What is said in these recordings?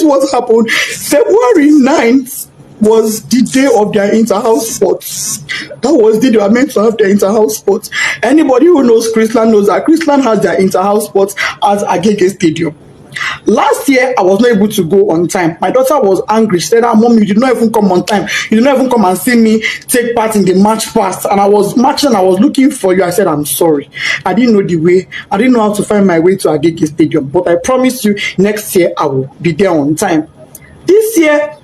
guess what happened? February 9th was the day of their inter-house sports. That was the day they were meant to have their inter-house sports. Anybody who knows Chrisland knows that Chrisland has their inter-house sports at Agege Stadium. Last year, I was not able to go on time. My daughter was angry. She said, Mom, you did not even come on time. You did not even come and see me take part in the march past. And I was marching, I was looking for you. I said, I'm sorry. I didn't know the way. I didn't know how to find my way to Agege Stadium. But I promise you, next year, I will be there on time. This year,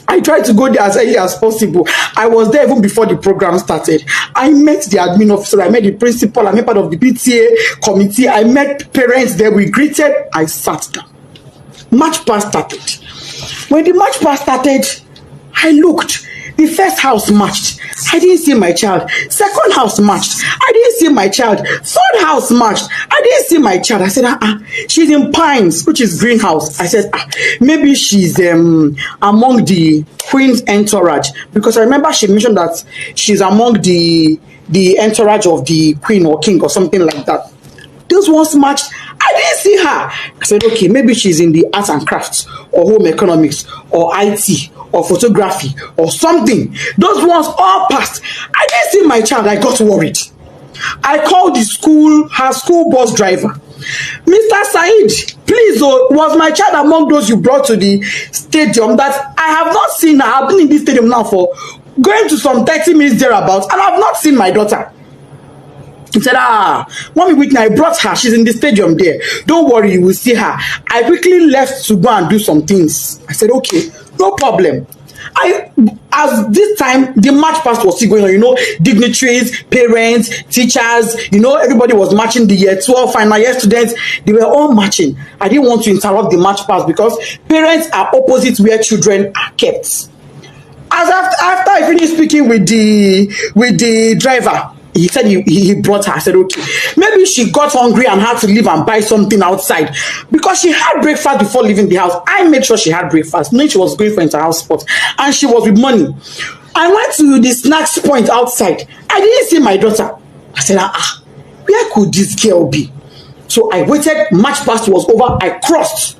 I tried to go there as early as possible. I was there even before the program started. I met the admin officer, I met the principal, I met part of the PTA committee, I met parents there, we greeted, I sat down. March past started. When the march past started, I looked. The first house marched. I didn't see my child. Second house marched. I didn't see my child. Third house marched. I didn't see my child. I said, she's in Pines, which is greenhouse. I said, maybe she's among the Queen's entourage. Because I remember she mentioned that she's among the entourage of the Queen or King or something like that. Those ones marched. I didn't see her. I said, okay, maybe she's in the arts and crafts or home economics or IT or photography or something. Those ones all passed. I didn't see my child. I got worried. I called the school, her school bus driver. Mr. Said, please, was my child among those you brought to the stadium? That I have not seen her. I've been in this stadium now for going to some 30 minutes thereabouts, and I've not seen my daughter. He said, Mommy Whitney, I brought her. She's in the stadium there. Don't worry, you will see her. I quickly left to go and do some things. I said, okay, no problem. As this time, the march past was still going on, dignitaries, parents, teachers, everybody was marching. The year 12 final year students, they were all marching. I didn't want to interrupt the march past because parents are opposite where children are kept. As after I finished speaking with the driver, he said he brought her. I said, okay, maybe she got hungry and had to leave and buy something outside because she had breakfast before leaving the house. I made sure she had breakfast, knowing she was going for inter-house sports, and she was with money. I went to the snacks point outside. I didn't see my daughter. I said, where could this girl be? So I waited. March past was over. I crossed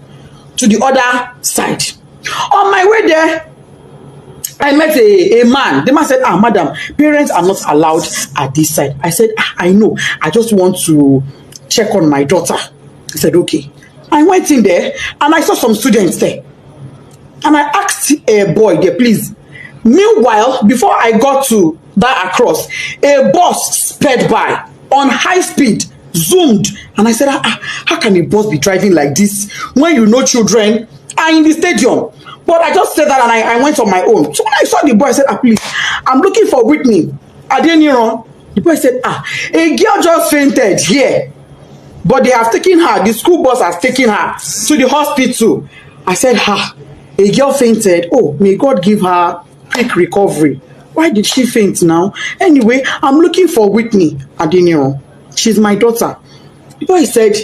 to the other side. On my way there, I met a man. The man said, madam, parents are not allowed at this side. I said, I know. I just want to check on my daughter. He said, okay. I went in there and I saw some students there. And I asked a boy there, please. Meanwhile, before I got to that across, a bus sped by on high speed, zoomed. And I said, how can a bus be driving like this when children are in the stadium? But I just said that and I went on my own. So when I saw the boy, I said, please, I'm looking for Whitney. The boy said, a girl just fainted here. But they have taken her, the school bus has taken her to the hospital. I said, a girl fainted. Oh, may God give her quick recovery. Why did she faint now? Anyway, I'm looking for Whitney Adeniro. She's my daughter. The boy said,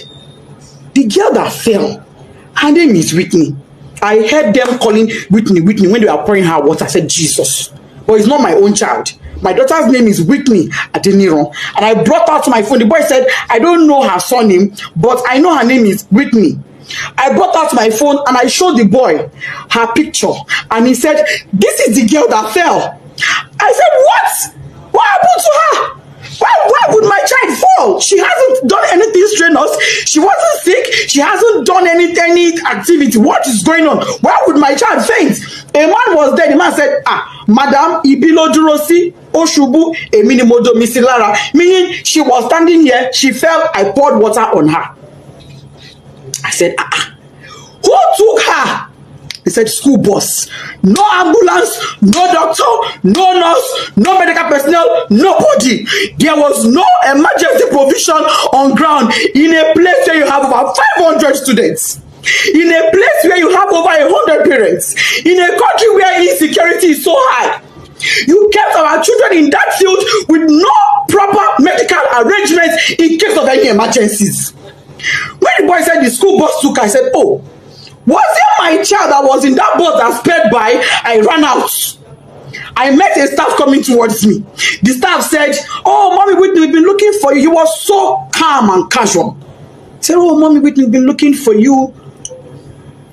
the girl that fell, her name is Whitney. I heard them calling Whitney when they were pouring her water. I said, Jesus. But it's not my own child. My daughter's name is Whitney Adeniro. And I brought out my phone. The boy said, I don't know her surname, but I know her name is Whitney. I brought out my phone and I showed the boy her picture. And he said, this is the girl that fell. I said, what? What happened to her? Why would my child fall? She hasn't done anything strenuous. She wasn't sick. She hasn't done any activity. What is going on? Why would my child faint? A man was there. The man said, Madam, Ibilo Durosi, Oshubu, Eminimodo Misilara. Meaning she was standing here. She fell. I poured water on her. I said, who took her? He said, school bus. No ambulance, no doctor, no nurse, no medical personnel, nobody. There was no emergency provision on ground in a place where you have over 500 students. In a place where you have over 100 parents. In a country where insecurity is so high. You kept our children in that field with no proper medical arrangements in case of any emergencies. When the boy said the school bus took her, I said, was it my child that was in that bus that sped by? I ran out. I met a staff coming towards me. The staff said, Mommy Whitney, we've been looking for you. He was so calm and casual. I said, Mommy Whitney, we've been looking for you.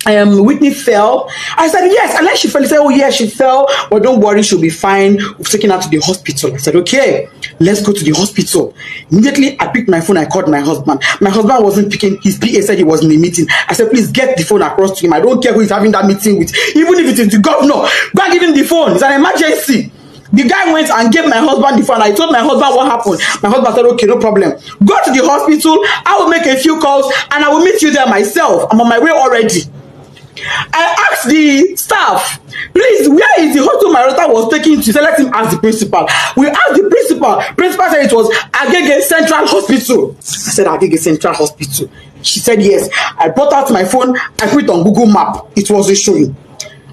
Whitney fell. I said, yes. And then she fell. He said, oh, yeah, she fell. But don't worry, she'll be fine. We've taken her to the hospital. I said, okay, let's go to the hospital. Immediately, I picked my phone. I called my husband. My husband wasn't picking. His PA said he was in a meeting. I said, please get the phone across to him. I don't care who he's having that meeting with. Even if it is the governor, go and give him the phone. It's an emergency. The guy went and gave my husband the phone. I told my husband what happened. My husband said, okay, no problem. Go to the hospital. I will make a few calls and I will meet you there myself. I'm on my way already. I asked the staff, please, where is the hospital my daughter was taken to? She said, let him ask the principal. We asked the principal. Principal said it was Agege Central Hospital. I said, Agege Central Hospital. She said, yes. I brought out my phone. I put it on Google Map. It wasn't showing.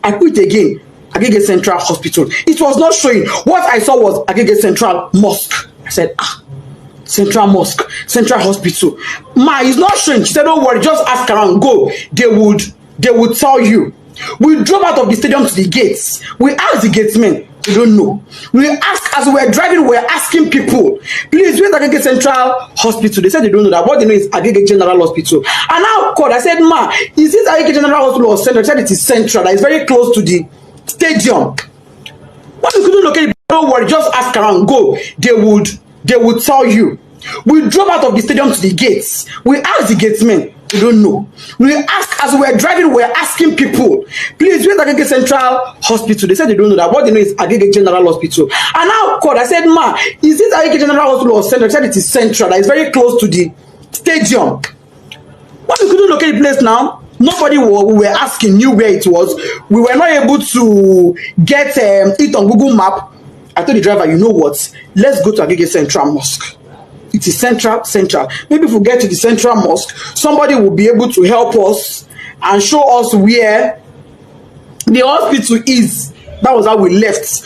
I put it again. Agege Central Hospital. It was not showing. What I saw was Agege Central Mosque. I said, Central Mosque, Central Hospital. Ma, it's not showing. She said, don't worry, just ask around. Go. They would tell you. We drove out of the stadium to the gates. We asked the gatesmen. We don't know. We asked, as we were driving, we were asking people, please, where's Agege Central Hospital? They said they don't know that. What they know is Agege General Hospital. And now called. I said, ma, is this Agege General Hospital or Central? They said it is Central. That is very close to the stadium. What we couldn't locate, don't worry, just ask around. Go. They would tell you. We drove out of the stadium to the gates. We asked the gatesmen. We don't know. We asked, as we were driving, we were asking people, please, where's Agege Central Hospital? They said they don't know that. What they know is Agege General Hospital. And now called. I said, ma, is this Agege General Hospital or Central? They said it is Central. That is very close to the stadium. What we couldn't locate the place now. Nobody we were asking knew where it was. We were not able to get it on Google Map. I told the driver, you know what? Let's go to Agege Central Mosque. It is central. Maybe if we get to the Central Mosque, somebody will be able to help us and show us where the hospital is. That was how we left.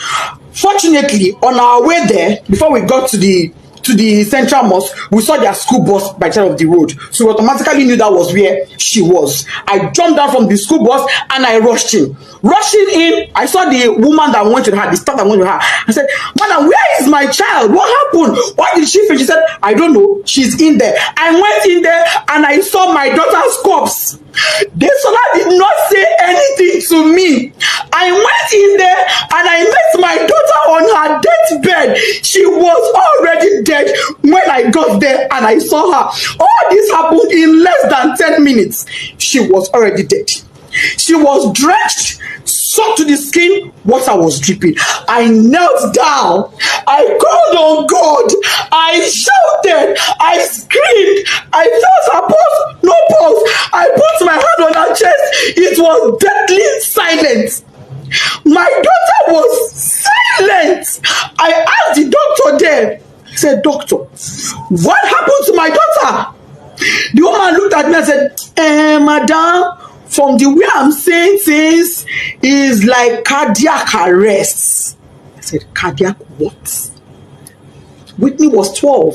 Fortunately, on our way there, before we got to the Central Mosque, we saw their school bus by the side of the road. So we automatically knew that was where she was. I jumped down from the school bus and I rushed in. Rushing in, I saw the woman that went to her, the staff that went to her. I said, madam, where is my child? What happened? What did she feel? She said, I don't know. She's in there. I went in there and I saw my daughter's corpse. Desola did not say anything to me. I went in there and I met my daughter on her deathbed. She was already dead when I got there and I saw her. All this happened in less than 10 minutes. She was already dead. She was drenched, soaked to the skin. Water was dripping. I knelt down. I called on God. I shouted. I screamed. I felt her pulse. No pulse. I put my hand on her chest. It was deadly silent. My daughter was silent. I asked the doctor there. He said, doctor, what happened to my daughter? The woman looked at me and said, madam, from the way I'm saying things, is like cardiac arrest. I said, cardiac what? Whitney was 12.